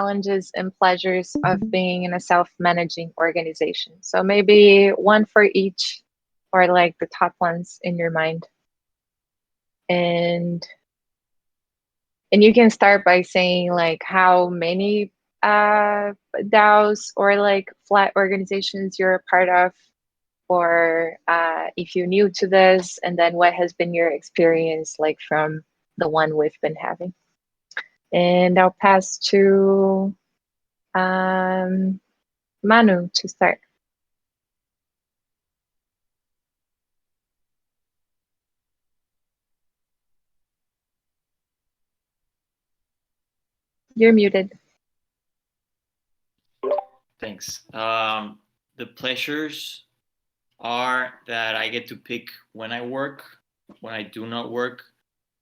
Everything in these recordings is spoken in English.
challenges and pleasures of being in a self-managing organization. So maybe one for each, or like the top ones in your mind. And you can start by saying like how many DAOs or like flat organizations you're a part of, or if you're new to this, and then what has been your experience like from the one we've been having. And I'll pass to Manu to start. You're muted. Thanks. The pleasures are that I get to pick when I work, when I do not work.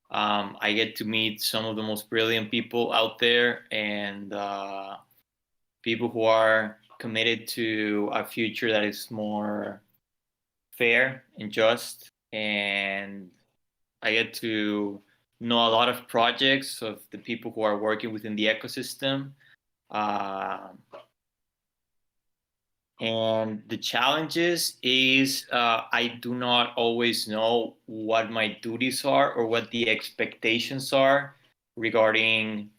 I get to meet some of the most brilliant people out there, and people who are committed to a future that is more fair and just. And I get to know a lot of projects of the people who are working within the ecosystem. And the challenges is I do not always know what my duties are or what the expectations are regarding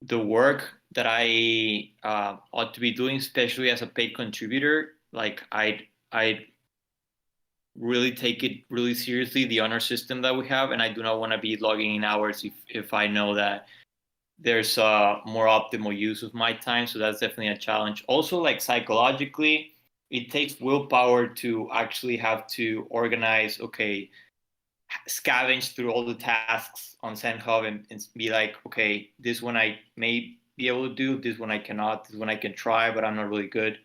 the work that I ought to be doing, especially as a paid contributor. Like I really take it really seriously, the honor system that we have, and I do not want to be logging in hours if I know that there's a more optimal use of my time. So that's definitely a challenge. Also, like psychologically, it takes willpower to actually have to organize, okay, scavenge through all the tasks on SendHub and be like, okay, this one I may be able to do, this one I cannot, this one I can try, but I'm not really good.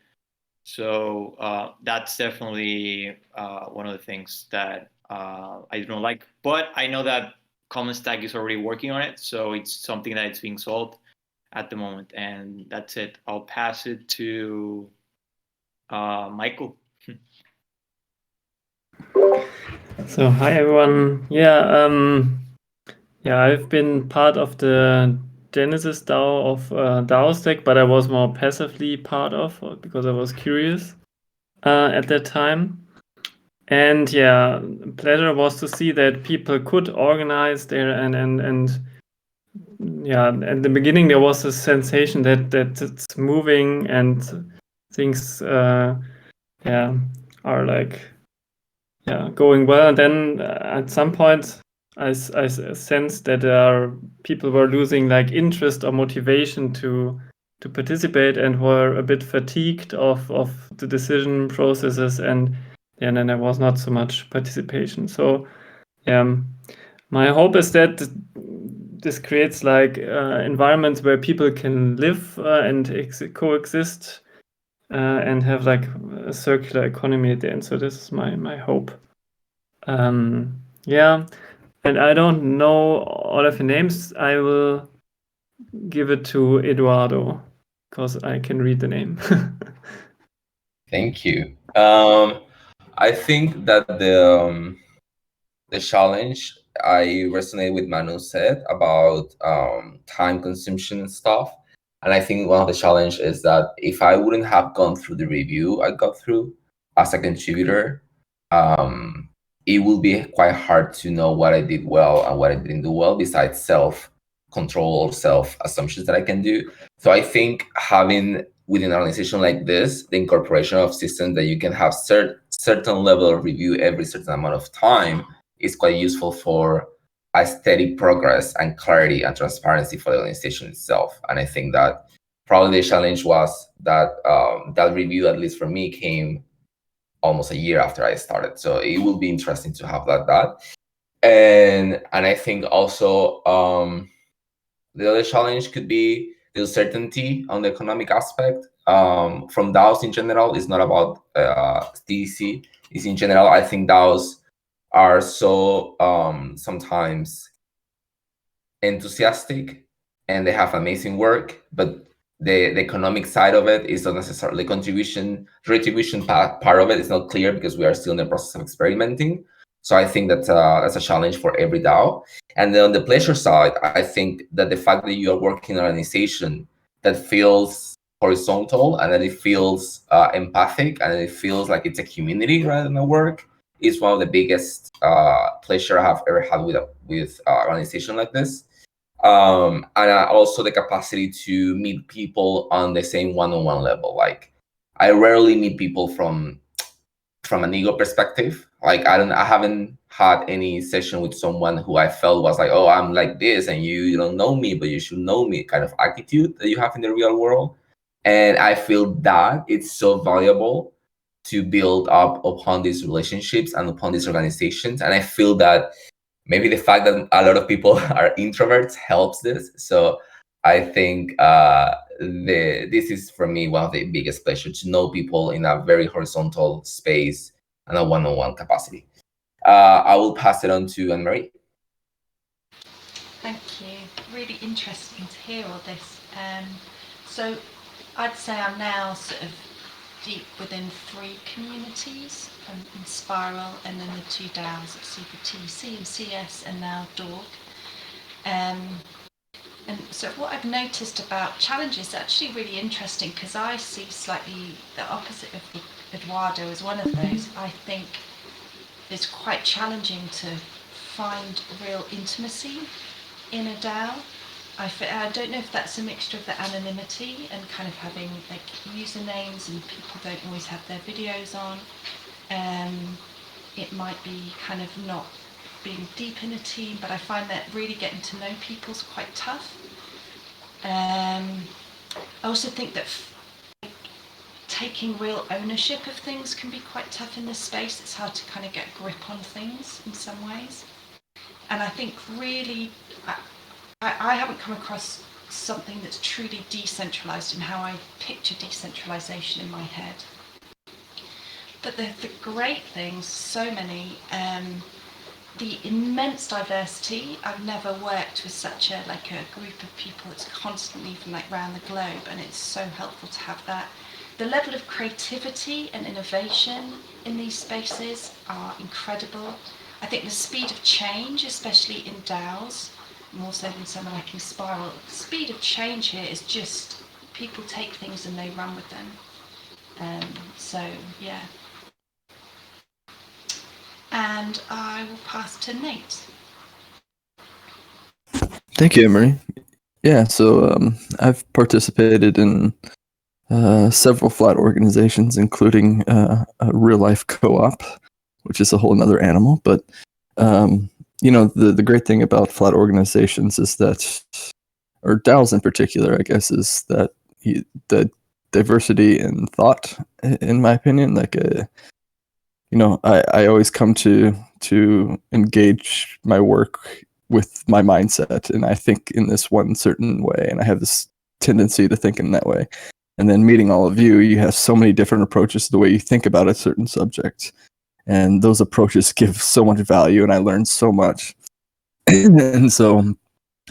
So that's definitely one of the things that I don't like. But I know that Common Stack is already working on it, so it's something that is being solved at the moment. And that's it. I'll pass it to Michael. So hi everyone. I've been part of the Genesis DAO of DAO Stack, but I was more passively part of because I was curious at that time. And yeah, pleasure was to see that people could organize there and yeah, at the beginning there was a sensation that it's moving and things are like going well. And then at some point I sensed that people were losing like interest or motivation to participate and were a bit fatigued of the decision processes, and then there was not so much participation. So my hope is that this creates like environments where people can live and coexist and have like a circular economy at the end. So this is my hope. And I don't know all of the names. I will give it to Eduardo because I can read the name. Thank you. I think that the challenge, I resonate with Manu said about time consumption and stuff. And I think one of the challenge is that if I wouldn't have gone through the review I got through as a contributor, it will be quite hard to know what I did well and what I didn't do well, besides self-control or self-assumptions that I can do. So I think having within an organization like this, the incorporation of systems that you can have certain level of review every certain amount of time is quite useful for a steady progress and clarity and transparency for the organization itself. And I think that probably the challenge was that that review, at least for me, came almost a year after I started. So it will be interesting to have that. And I think also the other challenge could be the uncertainty on the economic aspect. From DAOs in general, it's not about DEC. It's in general, I think DAOs are so sometimes enthusiastic and they have amazing work, but the economic side of it is not necessarily retribution part of it is not clear because we are still in the process of experimenting. So I think that's a challenge for every DAO. And then on the pleasure side, I think that the fact that you are working in an organization that feels horizontal, and that it feels empathic, and it feels like it's a community rather than a work, is one of the biggest pleasure I have ever had with organization like this. And also the capacity to meet people on the same one-on-one level. Like, I rarely meet people from an ego perspective. Like, I haven't had any session with someone who I felt was like, oh, I'm like this and you don't know me, but you should know me, kind of attitude that you have in the real world. And I feel that it's so valuable to build up upon these relationships and upon these organizations. And I feel that maybe the fact that a lot of people are introverts helps this. So I think this is for me one of the biggest pleasure, to know people in a very horizontal space and a one-on-one capacity. I will pass it on to Anne-Marie. Thank you. Really interesting to hear all this. So I'd say I'm now sort of deep within 3 communities, in Spiral, and then the 2 DAOs at CPTC and CS, and now DORG. And so what I've noticed about challenges is actually really interesting, because I see slightly the opposite of Eduardo as one of those. I think it's quite challenging to find real intimacy in a DAO. I don't know if that's a mixture of the anonymity and kind of having like usernames, and people don't always have their videos on. It might be kind of not being deep in a team, but I find that really getting to know people is quite tough. I also think that taking real ownership of things can be quite tough in this space. It's hard to kind of get a grip on things in some ways. And I think really, I haven't come across something that's truly decentralized in how I picture decentralization in my head. But the great things, so many, the immense diversity. I've never worked with such a group of people that's constantly from like around the globe, and it's so helpful to have that. The level of creativity and innovation in these spaces are incredible. I think the speed of change, especially in DAOs, more so than somewhere like in Spiral, the speed of change here is just, people take things and they run with them. So yeah. And I will pass to Nate. Thank you, Emery. Yeah, so I've participated in several flat organizations, including a real-life co-op, which is a whole nother animal. But the great thing about flat organizations is that, or DAOs in particular, I guess, is that the diversity in thought, in my opinion, I always come to engage my work with my mindset, and I think in this one certain way, and I have this tendency to think in that way. And then meeting all of you, you have so many different approaches to the way you think about a certain subject, and those approaches give so much value, and I learned so much. And so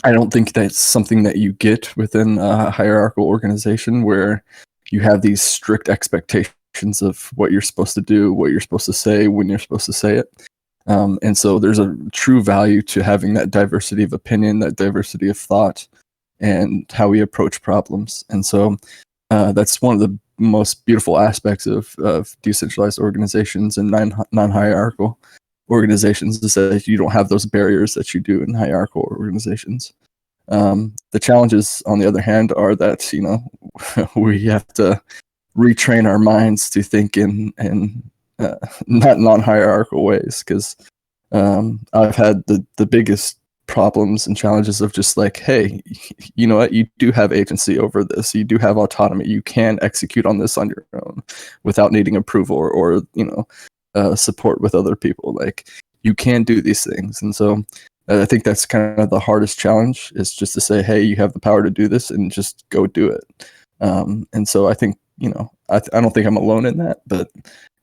I don't think that's something that you get within a hierarchical organization where you have these strict expectations of what you're supposed to do, what you're supposed to say, when you're supposed to say it. And so there's a true value to having that diversity of opinion, that diversity of thought, and how we approach problems. And so that's one of the most beautiful aspects of decentralized organizations and non-hierarchical organizations, is that you don't have those barriers that you do in hierarchical organizations. The challenges, on the other hand, are that we have to retrain our minds to think in not non-hierarchical ways, because I've had the biggest problems and challenges of just like, hey, you know what, you do have agency over this, you do have autonomy, you can execute on this on your own without needing approval or support with other people. Like, you can do these things. And so I think that's kind of the hardest challenge, is just to say, hey, you have the power to do this, and just go do it. And so I think, I don't think I'm alone in that, but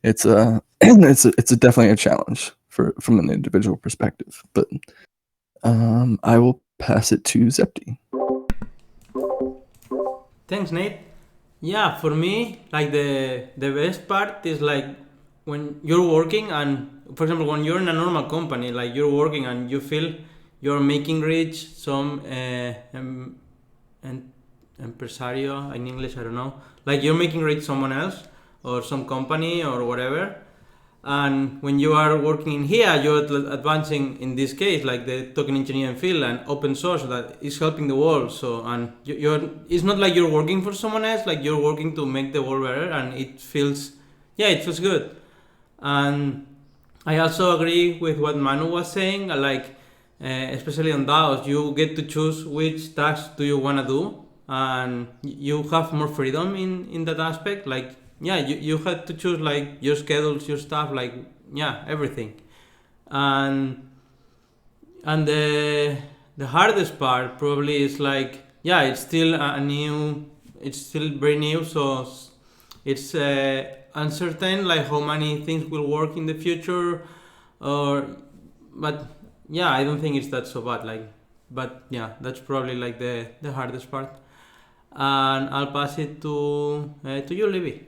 it's definitely a challenge from an individual perspective. But I will pass it to Zepti. Thanks, Nate. Yeah, for me, like the best part is like when you're working, and for example, when you're in a normal company, like you're working and you feel you're making reach some and empresario in English, I don't know. Like you're making rate someone else or some company or whatever. And when you are working in here, you're advancing in this case, like the token engineering field and open source that is helping the world. So, and it's not like you're working for someone else, like you're working to make the world better, and it feels good. And I also agree with what Manu was saying, like, especially on DAOs, you get to choose which tasks do you want to do, and you have more freedom in that aspect. Like, you had to choose like your schedules, your stuff, like, everything. And the hardest part probably is like, it's still it's still very new, so it's uncertain, like how many things will work in the future, but I don't think it's that so bad. Like, but that's probably like the hardest part. And I'll pass it to you, Libby.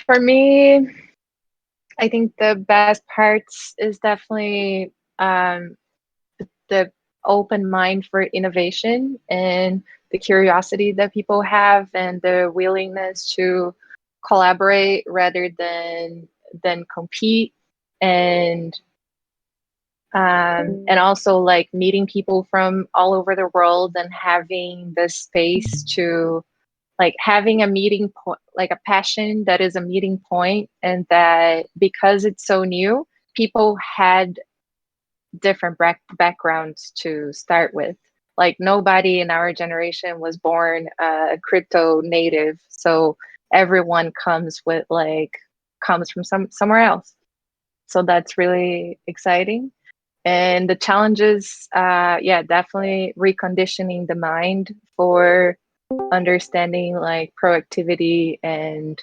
For me, I think the best parts is definitely the open mind for innovation and the curiosity that people have and the willingness to collaborate rather than compete, and also like meeting people from all over the world and having the space to like having a meeting point, like a passion that is a meeting point, and that because it's so new, people had different backgrounds to start with. Like nobody in our generation was born crypto native, so everyone comes from somewhere else. So that's really exciting. And the challenges, definitely reconditioning the mind for understanding like proactivity and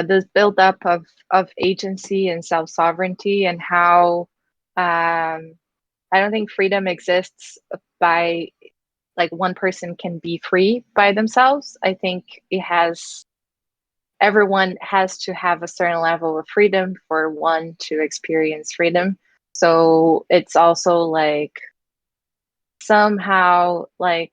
this buildup of agency and self-sovereignty, and how I don't think freedom exists by like one person can be free by themselves. I think everyone has to have a certain level of freedom for one to experience freedom. So it's also like somehow like,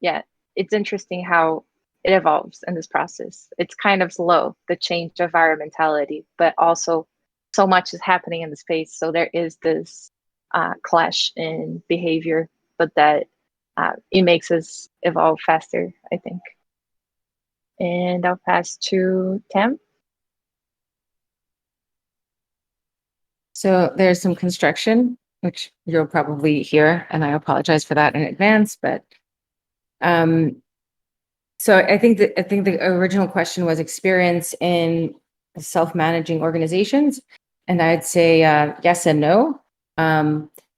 it's interesting how it evolves in this process. It's kind of slow, the change of our mentality, but also so much is happening in the space. So there is this clash in behavior, but that it makes us evolve faster, I think. And I'll pass to Tam. So there's some construction, which you'll probably hear, and I apologize for that in advance. But so I think the original question was experience in self-managing organizations, and I'd say yes and no.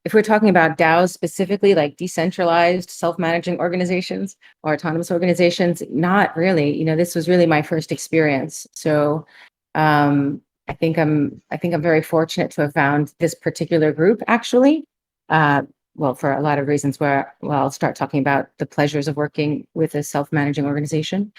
If we're talking about DAOs specifically, like decentralized self-managing organizations or autonomous organizations, not really. This was really my first experience. So I think I'm very fortunate to have found this particular group, actually. Well, for a lot of reasons I'll start talking about the pleasures of working with a self-managing organization.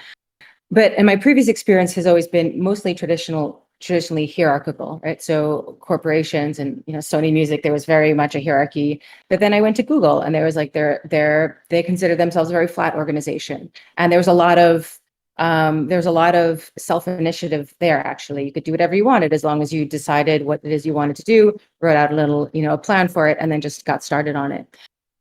But in my previous experience has always been mostly traditionally hierarchical, right? So corporations and Sony Music, there was very much a hierarchy. But then I went to Google, and there was like they consider themselves a very flat organization, and there was a lot of self-initiative there. Actually, you could do whatever you wanted as long as you decided what it is you wanted to do, wrote out a little a plan for it, and then just got started on it.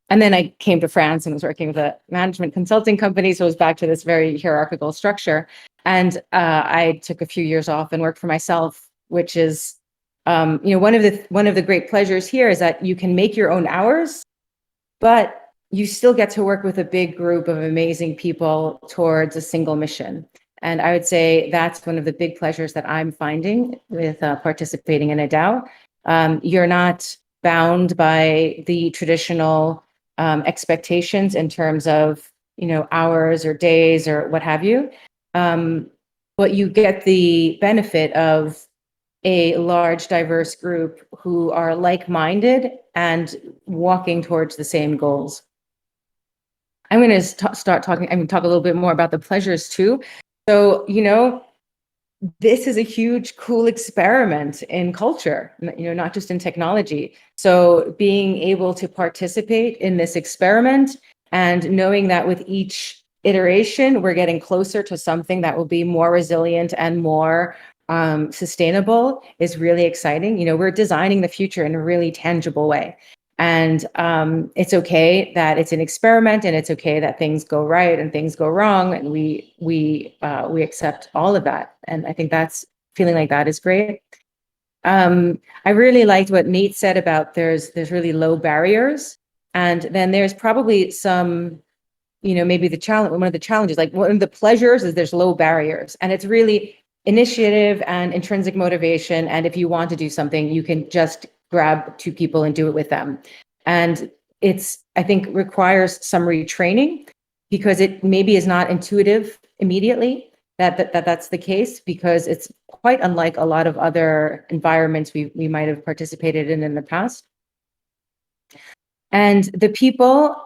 And then I came to France and was working with a management consulting company. So it was back to this very hierarchical structure. And I took a few years off and worked for myself, which is, one of the great pleasures here is that you can make your own hours, but you still get to work with a big group of amazing people towards a single mission. And I would say that's one of the big pleasures that I'm finding with participating in a DAO. You're not bound by the traditional expectations in terms of hours or days or what have you, but you get the benefit of a large diverse group who are like-minded and walking towards the same goals. I'm going to start talking. I'm going to talk a little bit more about the pleasures too. So this is a huge, cool experiment in culture, not just in technology. So being able to participate in this experiment and knowing that with each iteration, we're getting closer to something that will be more resilient and more sustainable is really exciting. We're designing the future in a really tangible way. And it's okay that it's an experiment, and it's okay that things go right and things go wrong, and we accept all of that. And I think that's feeling like that is great. I really liked what Nate said about there's really low barriers, and then there's probably some, maybe the challenge. One of the challenges, like one of the pleasures, is there's low barriers, and it's really initiative and intrinsic motivation. And if you want to do something, you can just grab two people and do it with them. And it's, I think, requires some retraining, because it maybe is not intuitive immediately that's the case, because it's quite unlike a lot of other environments we might have participated in the past. And the people,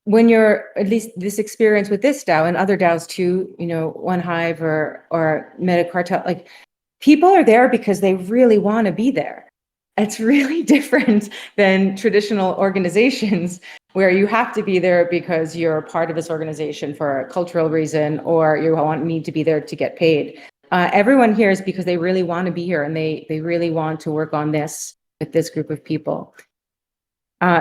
when you're, at least this experience with this DAO and other DAOs too, One Hive or Metacartel, like, people are there because they really want to be there. It's really different than traditional organizations where you have to be there because you're a part of this organization for a cultural reason, or you need to be there to get paid. Everyone here is because they really want to be here, and they really want to work on this with this group of people.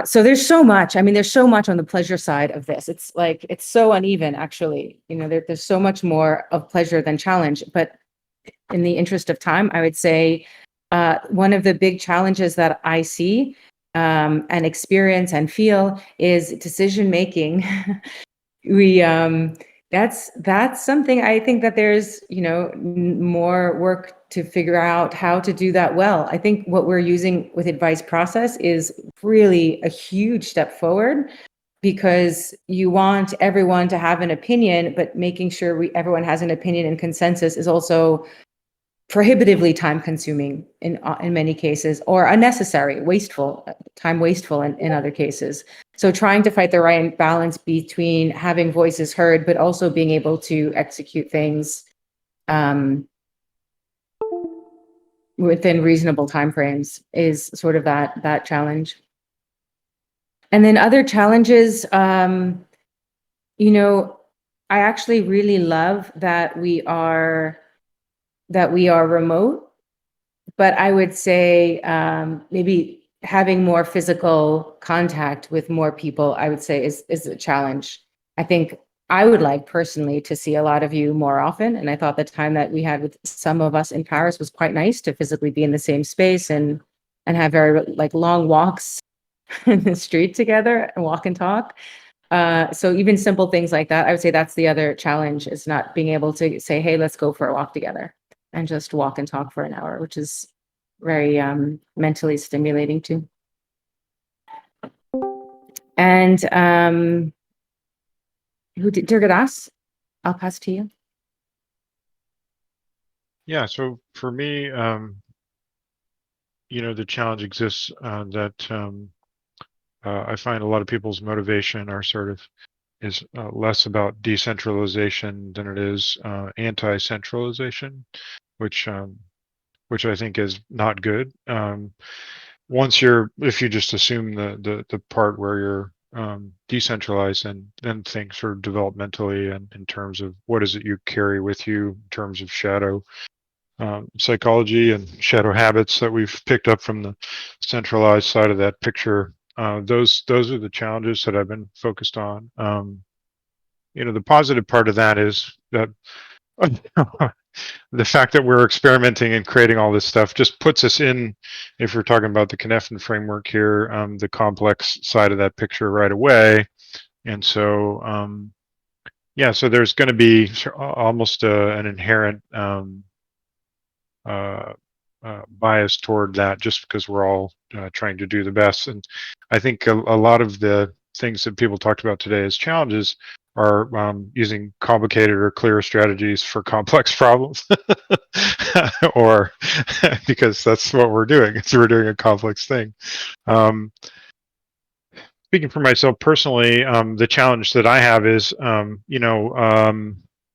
So there's so much. I mean, there's so much on the pleasure side of this. It's like, it's so uneven, actually. There's so much more of pleasure than challenge. But in the interest of time, I would say one of the big challenges that I see and experience and feel is decision making. That's something I think that there's more work to figure out how to do that well. I think what we're using with advice process is really a huge step forward, because you want everyone to have an opinion, but making sure everyone has an opinion and consensus is also prohibitively time consuming in many cases, or unnecessary, time wasteful in other cases. So trying to find the right balance between having voices heard, but also being able to execute things within reasonable timeframes is sort of that challenge. And then other challenges, I actually really love that we are remote, but I would say maybe having more physical contact with more people, I would say is a challenge. I think I would like personally to see a lot of you more often. And I thought the time that we had with some of us in Paris was quite nice to physically be in the same space and have very long walks in the street together and walk and talk. So even simple things like that, I would say that's the other challenge, is not being able to say, hey, let's go for a walk together and just walk and talk for an hour, which is very mentally stimulating too. And Dirgadas, I'll pass to you. Yeah, so for me, the challenge exists that I find a lot of people's motivation is less about decentralization than it is anti-centralization, which I think is not good. If you just assume the part where you're decentralized, and then think sort of developmentally and in terms of what is it you carry with you in terms of shadow psychology and shadow habits that we've picked up from the centralized side of that picture. Those are the challenges that I've been focused on. The positive part of that is that the fact that we're experimenting and creating all this stuff just puts us in, if you're talking about the Cynefin framework here, the complex side of that picture right away. And so, so there's going to be almost an inherent bias toward that, just because we're all trying to do the best. And I think a lot of the things that people talked about today as challenges are using complicated or clear strategies for complex problems, or because that's what we're doing. We're doing a complex thing. Speaking for myself personally, the challenge that I have is,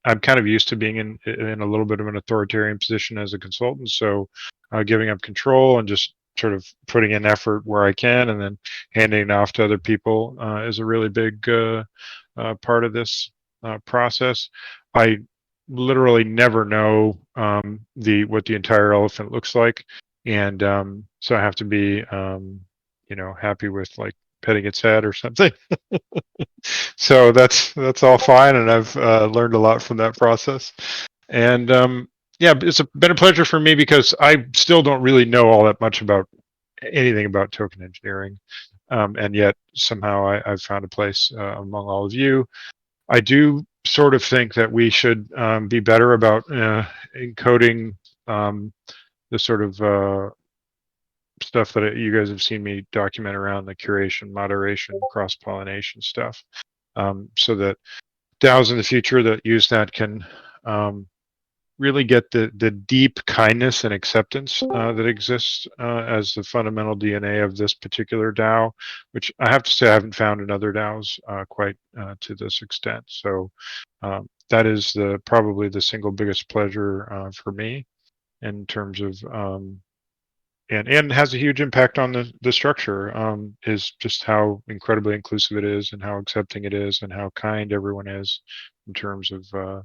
I'm kind of used to being in a little bit of an authoritarian position as a consultant. So giving up control and just sort of putting in effort where I can and then handing it off to other people is a really big part of this process. I literally never know what the entire elephant looks like, and so I have to be happy with like petting its head or something. So that's all fine, and I've learned a lot from that process. And yeah, it's been a pleasure for me because I still don't really know all that much about anything about token engineering, and yet somehow I've found a place among all of you. I do sort of think that we should be better about encoding the sort of stuff that you guys have seen me document around the curation, moderation, cross-pollination stuff, so that DAOs in the future that use that can really get the deep kindness and acceptance that exists as the fundamental DNA of this particular DAO, which I have to say I haven't found in other DAOs quite to this extent. So that is probably the single biggest pleasure for me in terms of and has a huge impact on the structure, is just how incredibly inclusive it is and how accepting it is and how kind everyone is in terms of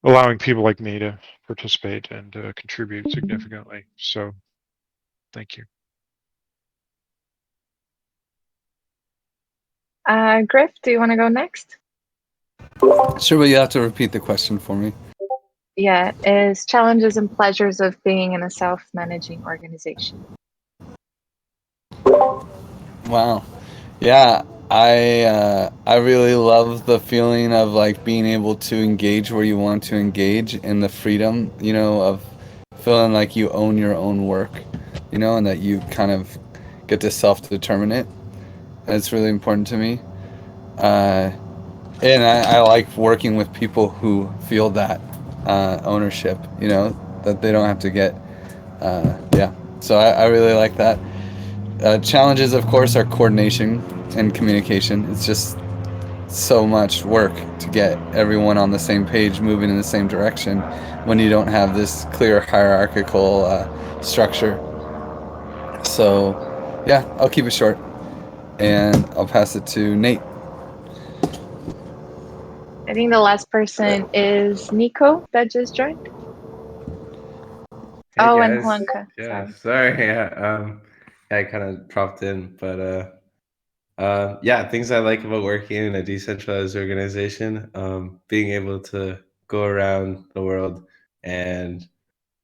allowing people like me to participate and contribute significantly. So thank you. Griff, do you want to go next? Sure, but you have to repeat the question for me. Yeah, is challenges and pleasures of being in a self-managing organization. Wow. Yeah, I really love the feeling of like being able to engage where you want to engage and the freedom, of feeling like you own your own work, and that you kind of get to self-determine it. It's really important to me. And I like working with people who feel that ownership, that they don't have to get, yeah. So I really like that. Challenges, of course, are coordination and communication. It's just so much work to get everyone on the same page, moving in the same direction, when you don't have this clear hierarchical structure. So, yeah, I'll keep it short, and I'll pass it to Nate. I think the last person is Nico that just joined. Hey Oh, guys. and Juanca. Yeah, Sorry. sorry. Yeah, I kind of dropped in, but yeah, things I like about working in a decentralized organization, being able to go around the world and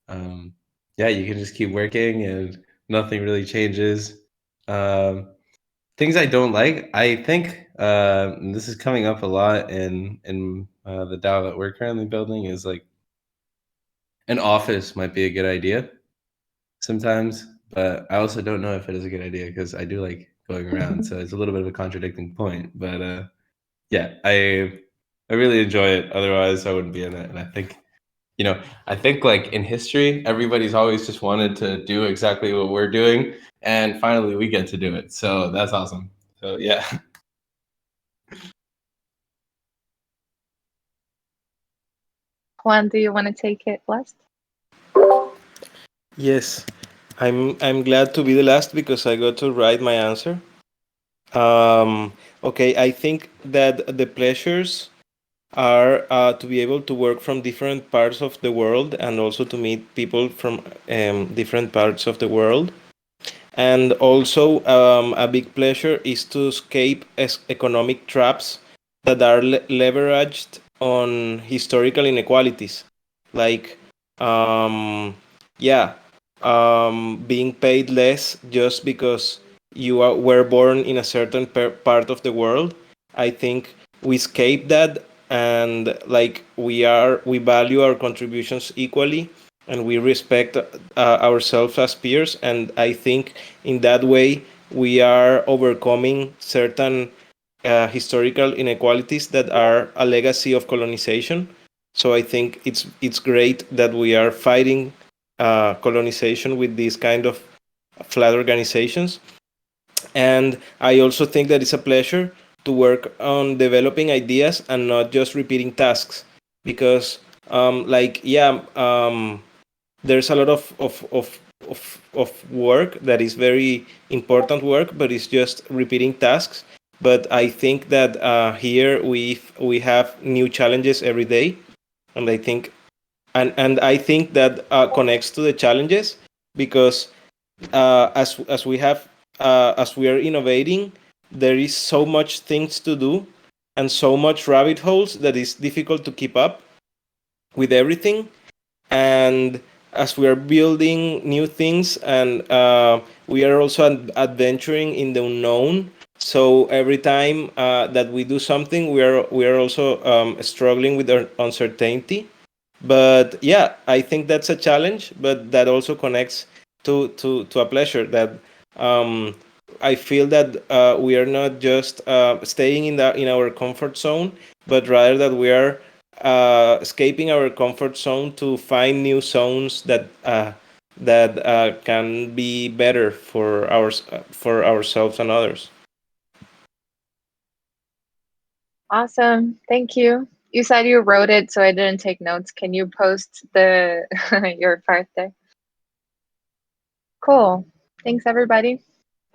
yeah, you can just keep working and nothing really changes. Things I don't like, I think and this is coming up a lot in the DAO that we're currently building, is like an office might be a good idea sometimes, but I also don't know if it is a good idea because I do like going around. So it's a little bit of a contradicting point. But yeah, I really enjoy it. Otherwise, I wouldn't be in it. And I think, I think like in history, everybody's always just wanted to do exactly what we're doing, and finally we get to do it. So that's awesome. So yeah. Juan, do you want to take it last? Yes, I'm glad to be the last because I got to write my answer. Okay, I think that the pleasures are to be able to work from different parts of the world and also to meet people from different parts of the world. And also, a big pleasure is to escape economic traps that are leveraged on historical inequalities, like, yeah, being paid less just because you were born in a certain part of the world. I think we escape that, and like we value our contributions equally, and we respect ourselves as peers. And I think in that way we are overcoming certain historical inequalities that are a legacy of colonization. So I think it's great that we are fighting colonization with these kind of flat organizations. And I also think that it's a pleasure to work on developing ideas and not just repeating tasks. because there's a lot of work that is very important work, but it's just repeating tasks. But I think that here we have new challenges every day, and I think I think that connects to the challenges, because as we are innovating, there is so much things to do and so much rabbit holes that it's difficult to keep up with everything. And as we are building new things, and we are also adventuring in the unknown, so every time that we do something, we are also struggling with our uncertainty. But yeah, I think that's a challenge, but that also connects to a pleasure, that I feel that we are not just staying in our comfort zone, but rather that we are escaping our comfort zone to find new zones that can be better for ourselves and others. Awesome. Thank you. You said you wrote it, so I didn't take notes. Can you post the your part there? Cool. Thanks, everybody.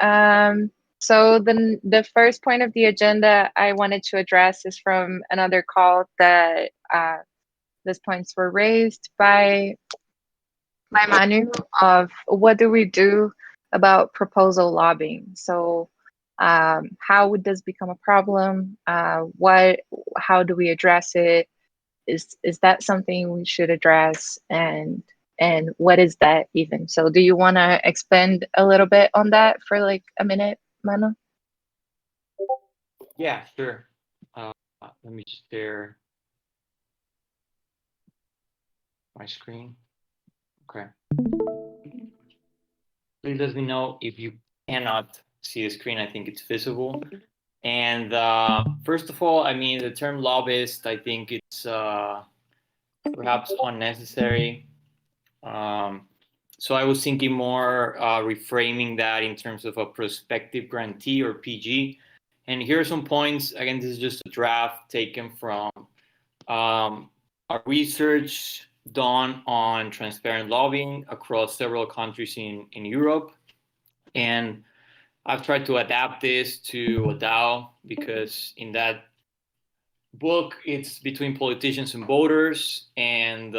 So the first point of the agenda I wanted to address is from another call that these points were raised by Manu, of what do we do about proposal lobbying? So how would this become a problem? How do we address it? Is that something we should address? And what is that even? So do you want to expand a little bit on that for like a minute, Manu? Yeah, sure. Let me share my screen. Okay. Please let me know if you cannot see the screen. I think it's visible. And first of all, I mean, the term lobbyist, I think it's perhaps unnecessary. So I was thinking more reframing that in terms of a prospective grantee, or PG. And here are some points. Again, this is just a draft taken from our research done on transparent lobbying across several countries in Europe. And I've tried to adapt this to a DAO, because in that book, it's between politicians and voters. And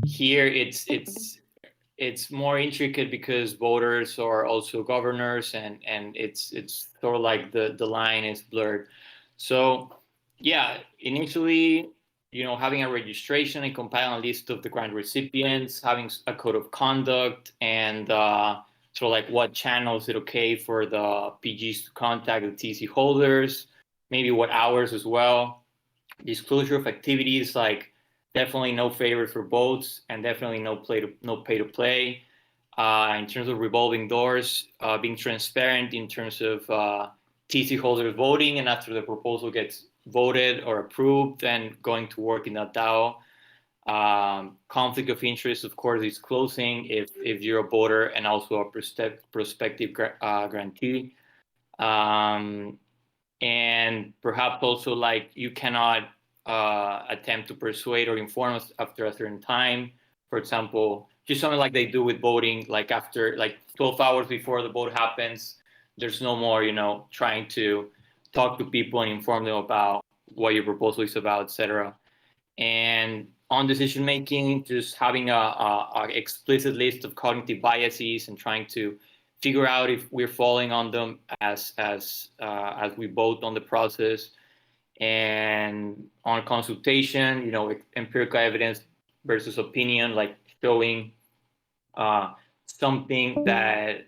here it's more intricate, because voters are also governors, and it's sort of like the line is blurred. So yeah, initially, having a registration and compiling a list of the grant recipients, having a code of conduct, and sort of like what channels is it okay for the PGs to contact the TC holders, maybe what hours as well, disclosure of activities, like definitely no favor for votes, and definitely no pay to play. In terms of revolving doors, being transparent in terms of TC holders voting, and after the proposal gets voted or approved, then going to work in that DAO. Conflict of interest, of course, is closing if you're a voter and also a prospective grantee. And perhaps also, like, you cannot attempt to persuade or inform us after a certain time. For example, just something like they do with voting, like after 12 hours before the vote happens, there's no more, trying to talk to people and inform them about what your proposal is about, etc. And on decision making, just having a explicit list of cognitive biases and trying to figure out if we're falling on them as we vote on the process. And on consultation, empirical evidence versus opinion, like showing something that,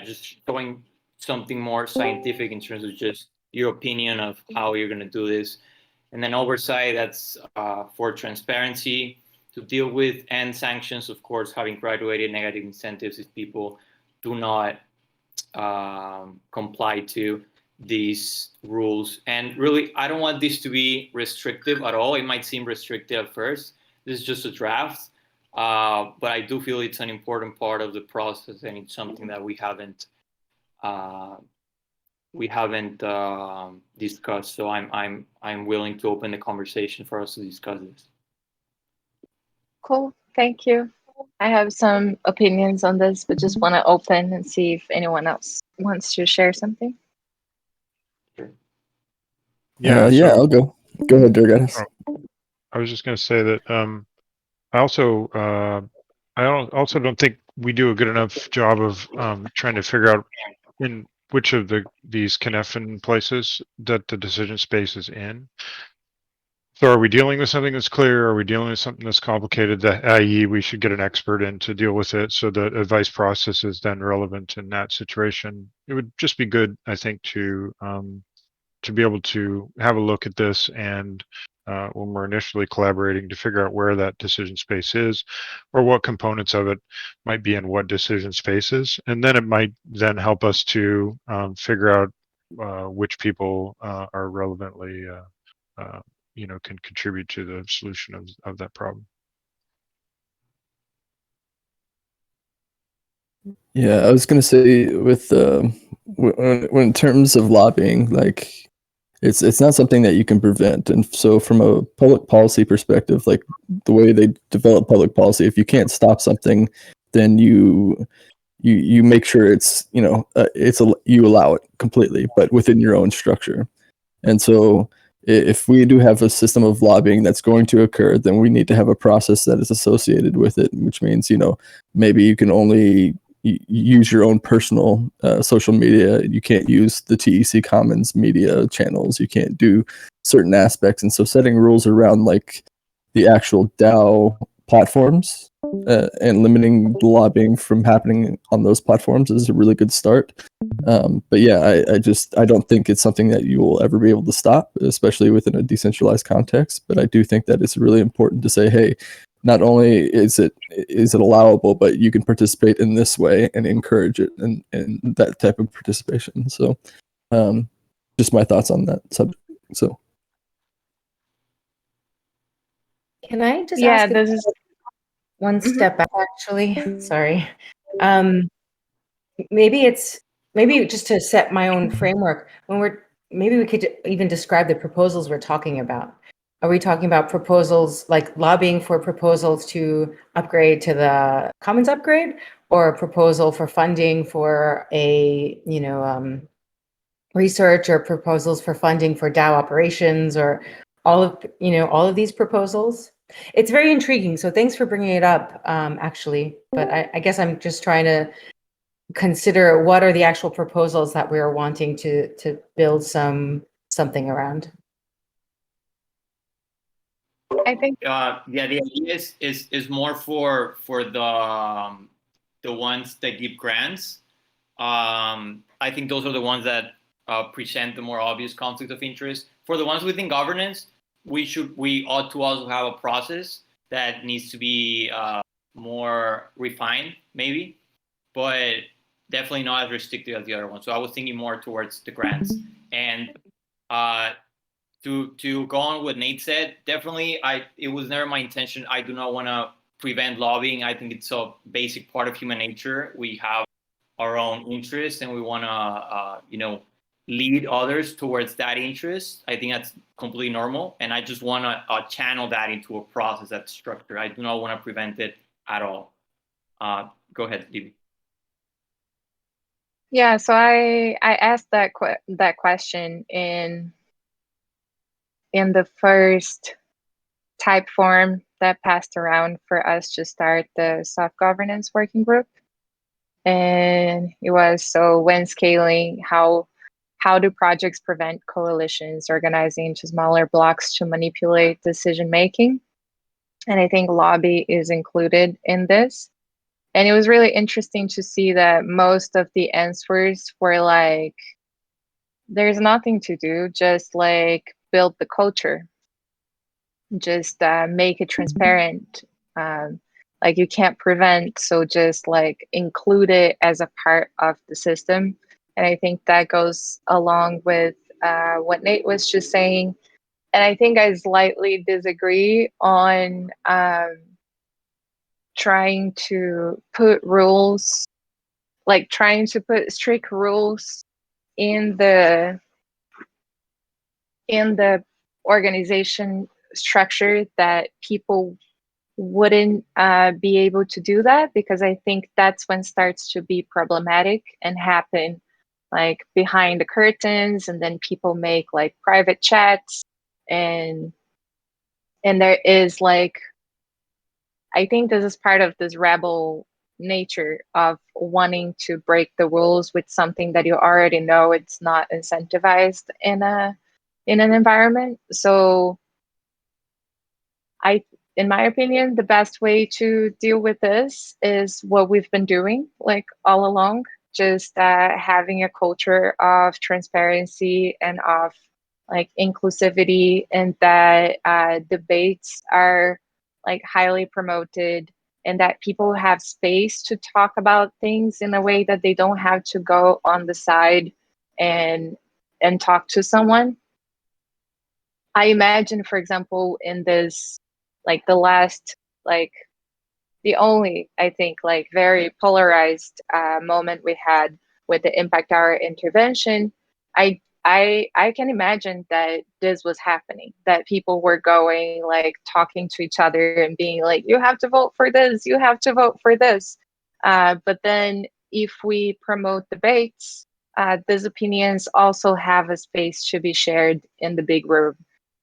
just showing something more scientific in terms of just your opinion of how you're going to do this. And then oversight, that's for transparency to deal with, and sanctions, of course, having graduated negative incentives if people do not comply to these rules. And really, I don't want this to be restrictive at all. It might seem restrictive at first. This is just a draft, but I do feel it's an important part of the process, and it's something that we haven't we haven't discussed. So I'm willing to open the conversation for us to discuss this. Cool. Thank you. I have some opinions on this, but just want to open and see if anyone else wants to share something. Yeah, I'll go. Go ahead, Durganis. I was just going to say that I also don't think we do a good enough job of trying to figure out in which of these Cynefin places that the decision space is in. So are we dealing with something that's clear? Are we dealing with something that's complicated, that i.e. we should get an expert in to deal with it so the advice process is then relevant in that situation? It would just be good, I think, to be able to have a look at this and when we're initially collaborating to figure out where that decision space is or what components of it might be in what decision spaces. And then it might then help us to figure out which people are relevantly can contribute to the solution of that problem. Yeah, I was gonna say with when in terms of lobbying, like it's not something that you can prevent, and so from a public policy perspective, like the way they develop public policy, if you can't stop something, then you make sure it's you allow it completely, but within your own structure. And so if we do have a system of lobbying that's going to occur, then we need to have a process that is associated with it, which means, maybe you can only use your own personal social media. You can't use the TEC Commons media channels. You can't do certain aspects. And so setting rules around like the actual DAO platforms and limiting the lobbying from happening on those platforms is a really good start. But yeah, I don't think it's something that you will ever be able to stop, especially within a decentralized context. But I do think that it's really important to say, hey, not only is it allowable, but you can participate in this way and encourage it and that type of participation. So just my thoughts on that subject. So Can I just Yeah, ask this is one step back, actually? Sorry. Maybe just to set my own framework, maybe we could even describe the proposals we're talking about. Are we talking about proposals like lobbying for proposals to upgrade to the Commons upgrade, or a proposal for funding for a research, or proposals for funding for DAO operations, or all of these proposals? It's very intriguing. So thanks for bringing it up, actually. But I guess I'm just trying to consider what are the actual proposals that we are wanting to build something around. I think the idea is more for the ones that give grants. I think those are the ones that present the more obvious conflict of interest. For the ones within governance, we ought to also have a process that needs to be more refined, maybe, but definitely not as restrictive as the other one. So I was thinking more towards the grants. And to go on what Nate said, definitely, it was never my intention. I do not want to prevent lobbying. I think it's a basic part of human nature. We have our own interests, and we want to, lead others towards that interest. I think that's completely normal, and I just want to channel that into a process that's structured. I do not want to prevent it at all. Go ahead, Livy. Yeah, so I asked that question in the first type form that passed around for us to start the soft governance working group. And it was, so when scaling, how do projects prevent coalitions organizing into smaller blocks to manipulate decision making? And I think lobby is included in this. And it was really interesting to see that most of the answers were like, there's nothing to do, just like build the culture, just make it transparent. Like you can't prevent, so just like include it as a part of the system. And I think that goes along with what Nate was just saying. And I think I slightly disagree on trying to put rules, like trying to put strict rules in the organization structure that people wouldn't be able to do that, because I think that's when starts to be problematic and happen like behind the curtains, and then people make like private chats, and there is like, I think this is part of this rebel nature of wanting to break the rules with something that you already know it's not incentivized in an environment. So in my opinion, the best way to deal with this is what we've been doing like all along, just having a culture of transparency and of like inclusivity, and that debates are like highly promoted, and that people have space to talk about things in a way that they don't have to go on the side and talk to someone. I imagine, for example, in this, like the last, like the only, I think, like very polarized moment we had with the Impact Hour intervention, I can imagine that this was happening, that people were going like talking to each other and being like, you have to vote for this, you have to vote for this. But then if we promote debates, these opinions also have a space to be shared in the big room,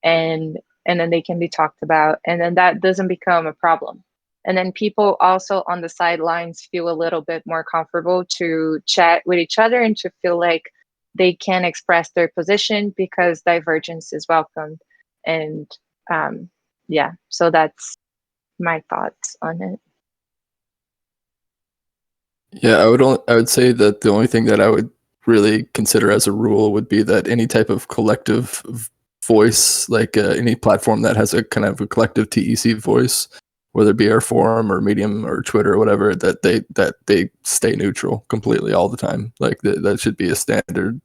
and then they can be talked about, and then that doesn't become a problem. And then people also on the sidelines feel a little bit more comfortable to chat with each other and to feel like they can express their position because divergence is welcomed. And yeah, so that's my thoughts on it. Yeah, I would say that the only thing that I would really consider as a rule would be that any type of collective voice, like any platform that has a kind of a collective TEC voice, whether it be our forum or Medium or Twitter or whatever, that they stay neutral completely all the time. Like that should be a standard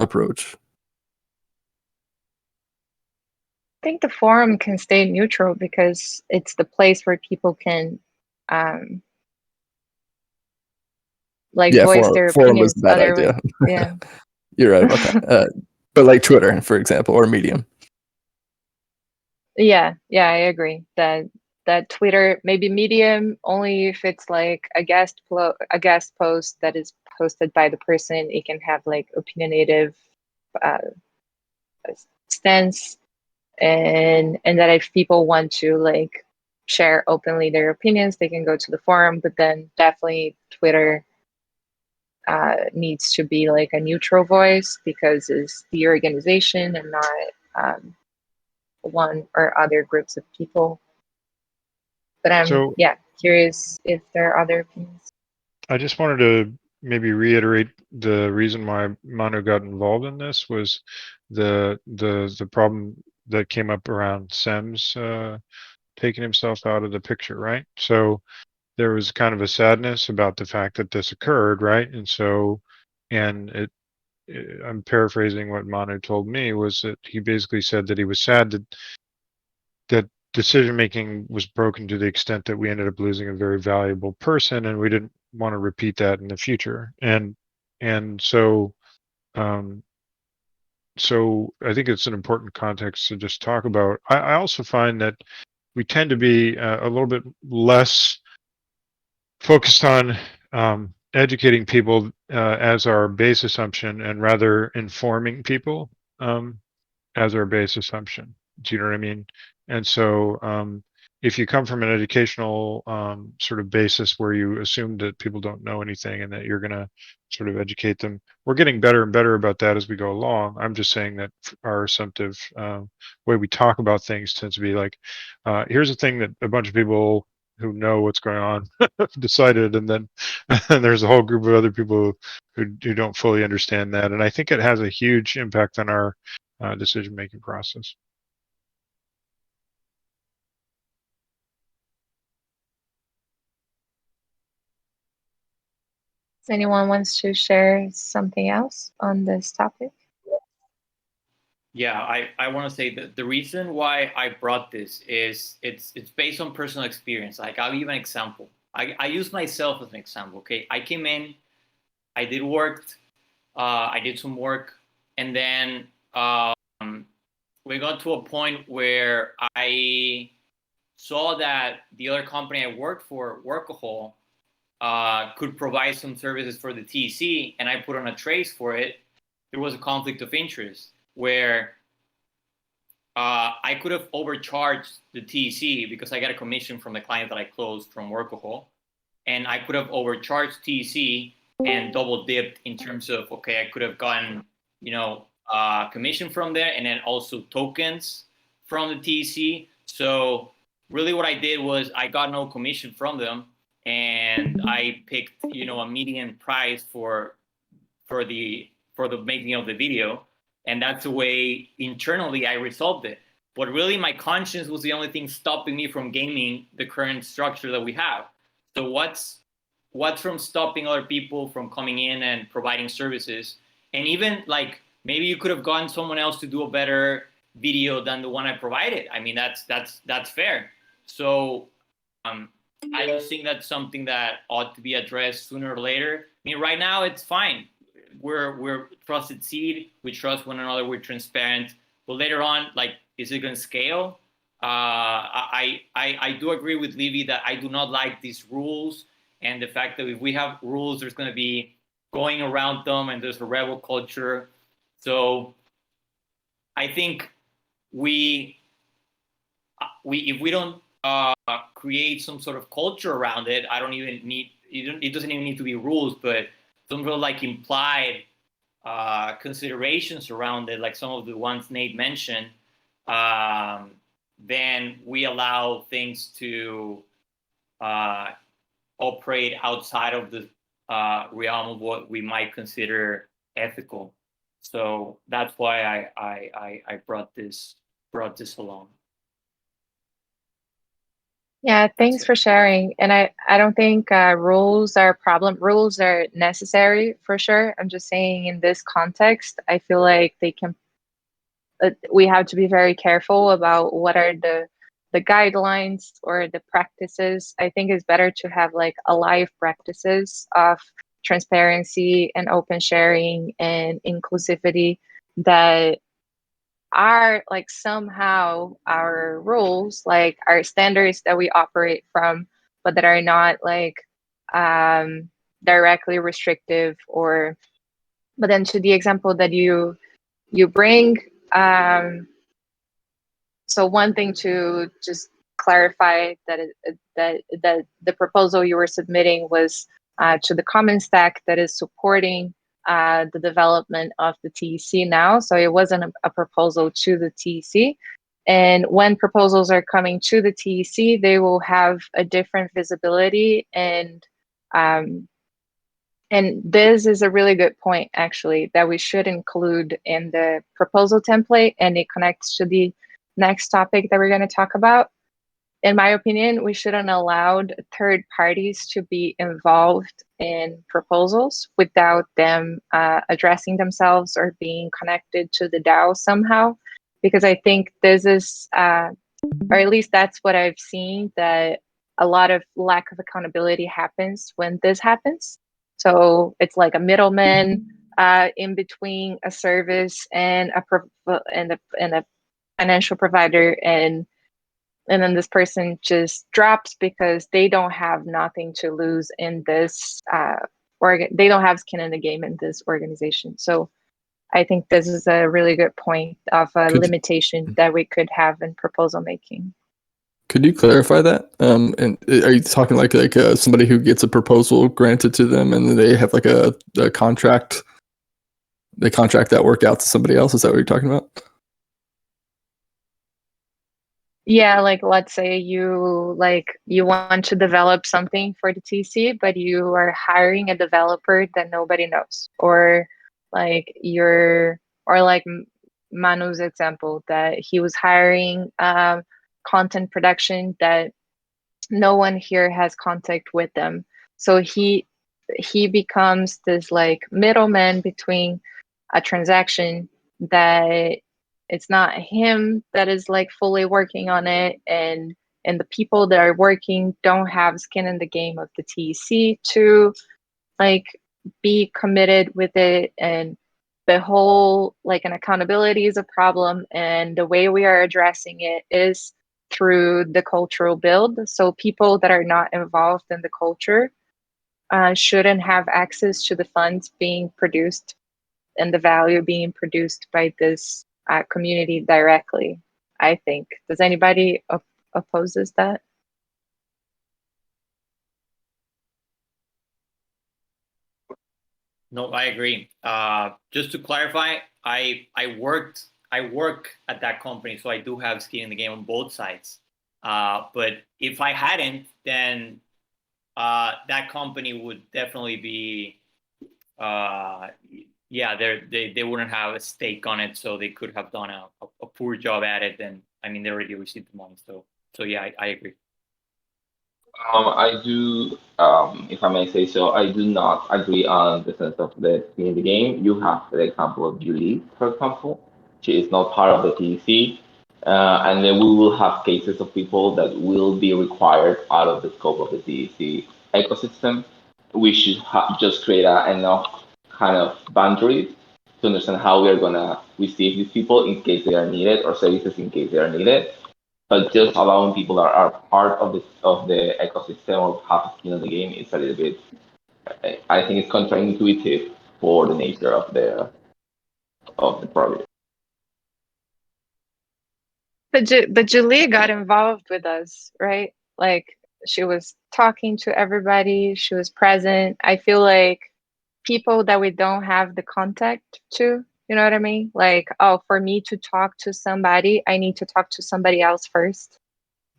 approach. I think the forum can stay neutral because it's the place where people can like voice their forum was opinions. a bad idea. Yeah. You're right about that. But like Twitter, for example, or Medium. Yeah, I agree that Twitter, maybe Medium, only if it's like a guest post that is posted by the person, it can have like opinionative stance, and that if people want to like share openly their opinions, they can go to the forum. But then definitely Twitter needs to be like a neutral voice because it's the organization and not one or other groups of people. But I'm curious if there are other opinions. I just wanted to maybe reiterate the reason why Manu got involved in this was the problem that came up around Sem's taking himself out of the picture, right? So there was kind of a sadness about the fact that this occurred, right? And so, and I'm paraphrasing what Manu told me, was that he basically said that he was sad that decision making was broken to the extent that we ended up losing a very valuable person, and we didn't want to repeat that in the future. And so so I think it's an important context to just talk about. I also find that we tend to be a little bit less focused on educating people as our base assumption, and rather informing people as our base assumption. Do you know what I mean? And so if you come from an educational sort of basis where you assume that people don't know anything and that you're going to sort of educate them, we're getting better and better about that as we go along. I'm just saying that our assumptive way we talk about things tends to be like, here's a thing that a bunch of people who know what's going on decided, and then and there's a whole group of other people who don't fully understand that. And I think it has a huge impact on our decision-making process. Does anyone wants to share something else on this topic? Yeah, I want to say that the reason why I brought this is it's based on personal experience. Like, I'll give an example. I use myself as an example. Okay, I came in, I did work I did some work, and then we got to a point where I saw that the other company I worked for, Workahol, could provide some services for the TC, and I put on a trace for it. There was a conflict of interest where I could have overcharged the TC because I got a commission from the client that I closed from Workahol, and I could have overcharged TC and double dipped in terms of, okay, I could have gotten, commission from there and then also tokens from the TC. So really what I did was I got no commission from them, and I picked, a median price for the making of the video. And that's the way internally I resolved it. But really my conscience was the only thing stopping me from gaming the current structure that we have. So what's from stopping other people from coming in and providing services? And even like maybe you could have gotten someone else to do a better video than the one I provided. I mean, that's fair. So I just think that's something that ought to be addressed sooner or later. I mean, right now it's fine. We're trusted seed. We trust one another. We're transparent. But later on, like, is it going to scale? I do agree with Livy that I do not like these rules, and the fact that if we have rules, there's going to be going around them, and there's a rebel culture. So I think if we don't create some sort of culture around it, it doesn't even need to be rules, but some sort of like implied considerations around it, like some of the ones Nate mentioned, then we allow things to operate outside of the realm of what we might consider ethical. So that's why I brought this along. Yeah, thanks for sharing. And I don't think rules are a problem. Rules are necessary for sure. I'm just saying in this context, I feel like they can. We have to be very careful about what are the guidelines or the practices. I think it's better to have like alive practices of transparency and open sharing and inclusivity that are like somehow our rules, like our standards that we operate from, but that are not like directly restrictive. Or but then to the example that you bring, so one thing to just clarify that the proposal you were submitting was to the common stack that is supporting the development of the TEC now. So it wasn't a proposal to the TEC. And when proposals are coming to the TEC, they will have a different visibility. And this is a really good point, actually, that we should include in the proposal template, and it connects to the next topic that we're going to talk about. In my opinion, we shouldn't allow third parties to be involved in proposals without them addressing themselves or being connected to the DAO somehow, because I think this is, or at least that's what I've seen, that a lot of lack of accountability happens when this happens. So it's like a middleman in between a service and a financial provider, and then this person just drops because they don't have nothing to lose in this they don't have skin in the game in this organization. So I think this is a really good point of a limitation that we could have in proposal making. Could you clarify that? And are you talking like somebody who gets a proposal granted to them and then they have like a contract? They contract that work out to somebody else. Is that what you're talking about? Yeah, like let's say you want to develop something for the TC, but you are hiring a developer that nobody knows, or like Manu's example, that he was hiring content production that no one here has contact with them. So he becomes this like middleman between a transaction that it's not him that is like fully working on it, and the people that are working don't have skin in the game of the TEC to like be committed with it, and the whole like an accountability is a problem, and the way we are addressing it is through the cultural build. So people that are not involved in the culture shouldn't have access to the funds being produced and the value being produced by this community directly, I think. Does anybody opposes that? No, I agree. Just to clarify, I work at that company, so I do have skin in the game on both sides. But if I hadn't, then that company would definitely be, they wouldn't have a stake on it, so they could have done a poor job at it. And I mean, they already received the money, so yeah, I agree. I do, if I may say so, I do not agree on the sense of the skin in the game. You have the example of Julie, for example. She is not part of the TEC. And then we will have cases of people that will be required out of the scope of the TEC ecosystem. We should just create enough kind of boundaries to understand how we are going to receive these people in case they are needed, or services in case they are needed. But just allowing people that are part of the ecosystem or have skin in the game is a little bit, I think it's counterintuitive for the nature of the project. But Julia got involved with us, right? Like she was talking to everybody, she was present. I feel like people that we don't have the contact to, you know what I mean? Like, oh, for me to talk to somebody, I need to talk to somebody else first.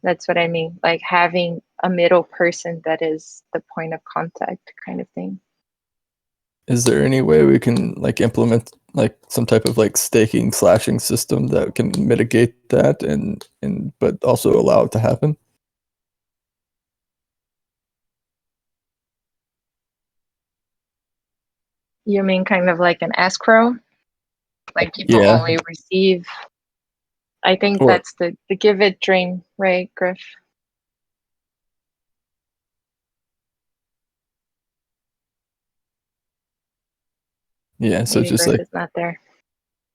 That's what I mean. Like having a middle person that is the point of contact kind of thing. Is there any way we can like implement like some type of like staking slashing system that can mitigate that and but also allow it to happen? You mean kind of like an escrow? Like people Yeah. only receive. I think Or- that's the give it dream, right, Griff? Yeah, so Maybe just Griff like is not there.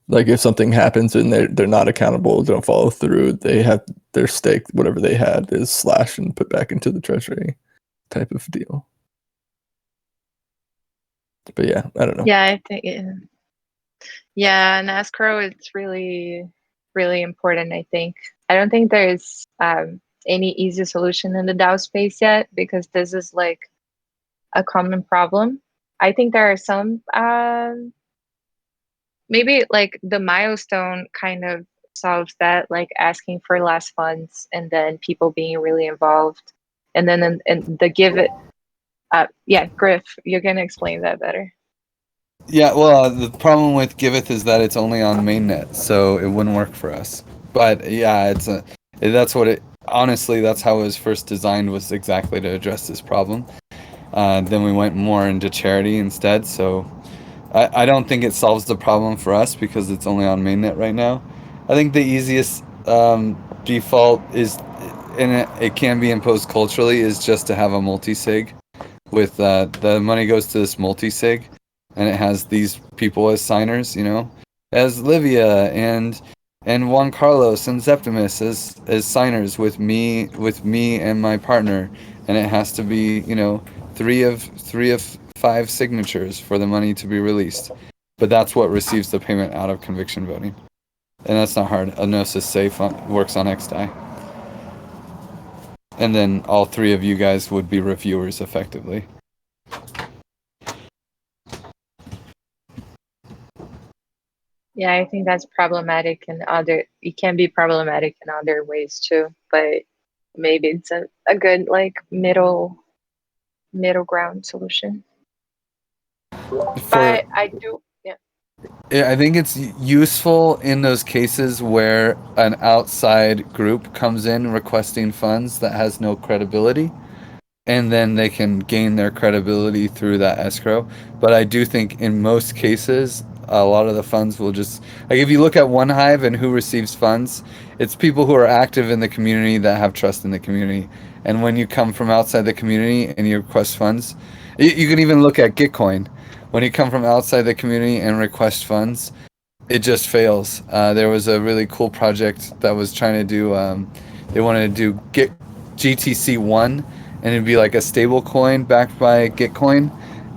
like if something happens and they're not accountable, don't follow through, they have their stake, whatever they had, is slashed and put back into the treasury type of deal. But yeah, I don't know. Yeah, I think yeah, and escrow is really, really important, I think. I don't think there's any easy solution in the DAO space yet, because this is like a common problem. I think there are some maybe like the milestone kind of solves that, like asking for less funds and then people being really involved. And then and the give it yeah, Griff, you're gonna explain that better. Yeah, well, the problem with Giveth is that it's only on mainnet, so it wouldn't work for us. But yeah, that's what it. Honestly, that's how it was first designed, was exactly to address this problem. Then we went more into charity instead. So I don't think it solves the problem for us because it's only on mainnet right now. I think the easiest default is, and it can be imposed culturally, is just to have a multi-sig with the money goes to this multi-sig, and it has these people as signers, you know, as Livia and Juan Carlos and Septimus as signers with me and my partner, and it has to be, you know, three of 5 signatures for the money to be released. But that's what receives the payment out of conviction voting, and that's not hard. A Gnosis safe works on XDAI, and then all 3 of you guys would be reviewers effectively. Yeah, I think that's problematic, and it can be problematic in other ways too, but maybe it's a good like middle ground solution. But I do, yeah. I think it's useful in those cases where an outside group comes in requesting funds that has no credibility, and then they can gain their credibility through that escrow. But I do think in most cases, a lot of the funds will just, like if you look at OneHive and who receives funds, it's people who are active in the community that have trust in the community. And when you come from outside the community and you request funds, you can even look at Gitcoin. when you come from outside the community and request funds, it just fails. There was a really cool project that was trying to do, they wanted to do Git GTC1, and it'd be like a stable coin backed by Gitcoin.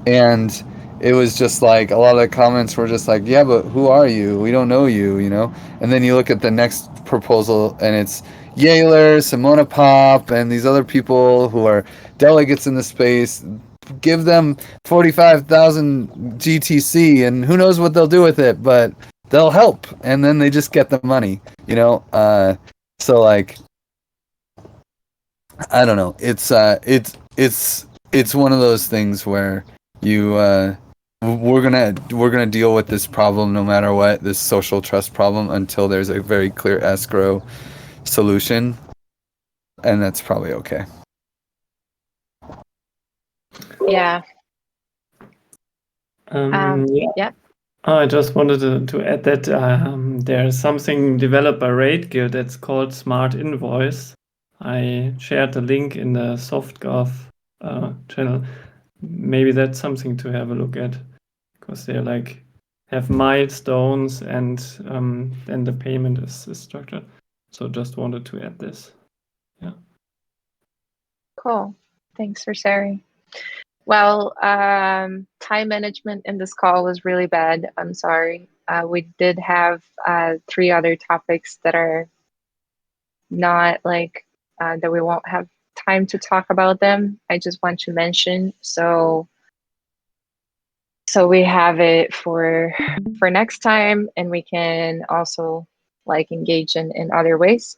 And it was just like, a lot of the comments were just like, yeah, but who are you? We don't know you, you know? And then you look at the next proposal, and it's Yaler, Simona Pop, and these other people who are delegates in the space. Give them 45,000 GTC, and who knows what they'll do with it, but they'll help. And then they just get the money, you know? So like, I don't know. It's one of those things where you we're gonna deal with this problem no matter what, this social trust problem, until there's a very clear escrow solution, and that's probably okay. Yeah. Yeah. I just wanted to add that there's something developed by RaidGear that's called Smart Invoice. I shared the link in the SoftGov channel. Maybe that's something to have a look at, because they like have milestones, and then the payment is structured. So just wanted to add this. Yeah. Cool. Thanks for sharing. Well, time management in this call was really bad. I'm sorry. We did have 3 other topics that are not like that we won't have time to talk about them. I just want to mention, so we have it for next time, and we can also like engage in other ways.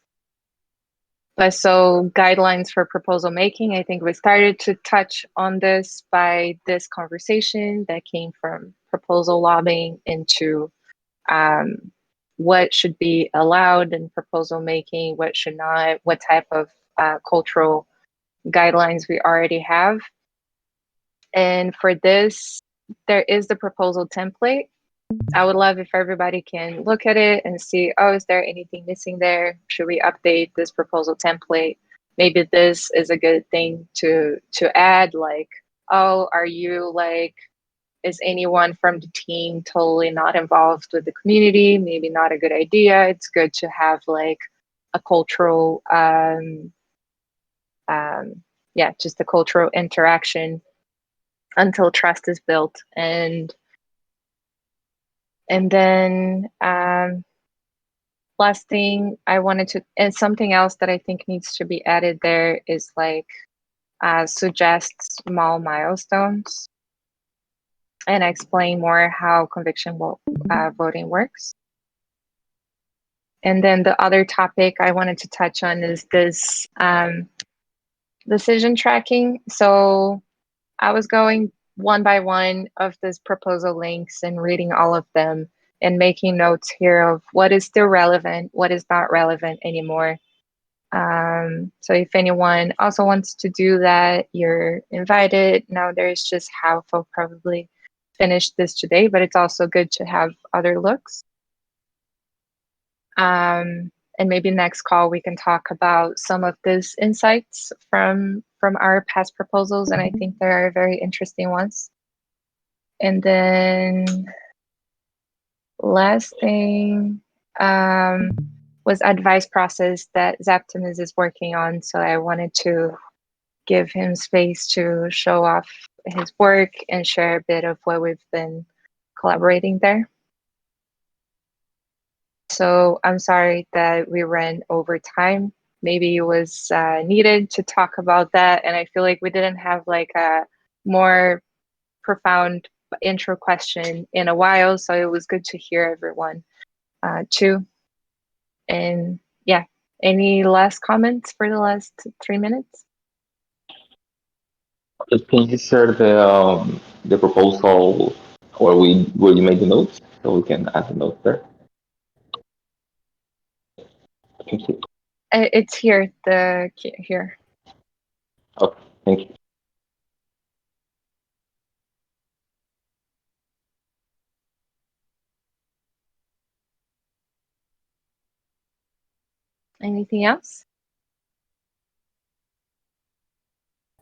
But so guidelines for proposal making, I think we started to touch on this by this conversation that came from proposal lobbying into what should be allowed in proposal making, what should not, what type of cultural guidelines we already have. And for this, there is the proposal template. I would love if everybody can look at it and see, oh, is there anything missing there? Should we update this proposal template? Maybe this is a good thing to add, like, oh, are you like, is anyone from the team totally not involved with the community? Maybe not a good idea. It's good to have like a cultural, just a cultural interaction until trust is built. And then last thing I wanted to, and something else that I think needs to be added there is like suggest small milestones and explain more how conviction voting works. And then the other topic I wanted to touch on is this decision tracking. So I was going one by one of these proposal links and reading all of them and making notes here of what is still relevant, what is not relevant anymore. So if anyone also wants to do that, you're invited. Now there's just half of probably finish this today, but it's also good to have other looks. And maybe next call we can talk about some of these insights from our past proposals, and I think there are very interesting ones. And then last thing was advice process that Zaptimus is working on. So I wanted to give him space to show off his work and share a bit of what we've been collaborating there. So I'm sorry that we ran over time. Maybe it was needed to talk about that. And I feel like we didn't have like a more profound intro question in a while. So it was good to hear everyone too. And yeah, any last comments for the last 3 minutes? Can you share the proposal where you made the notes, so we can add the notes there? Thank you. It's here. Here. Okay, thank you. Anything else?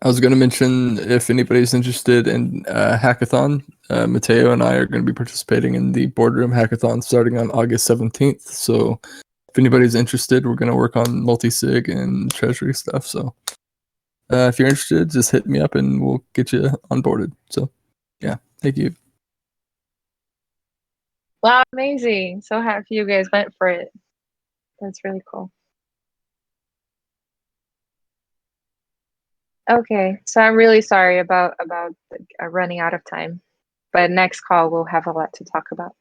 I was going to mention if anybody's interested in hackathon, Mateo and I are going to be participating in the Boardroom Hackathon starting on August 17th. So if anybody's interested, we're going to work on multi-sig and treasury stuff. So if you're interested, just hit me up and we'll get you onboarded. So yeah, thank you. Wow, amazing. So happy you guys went for it. That's really cool. Okay, so I'm really sorry about running out of time, but next call we'll have a lot to talk about.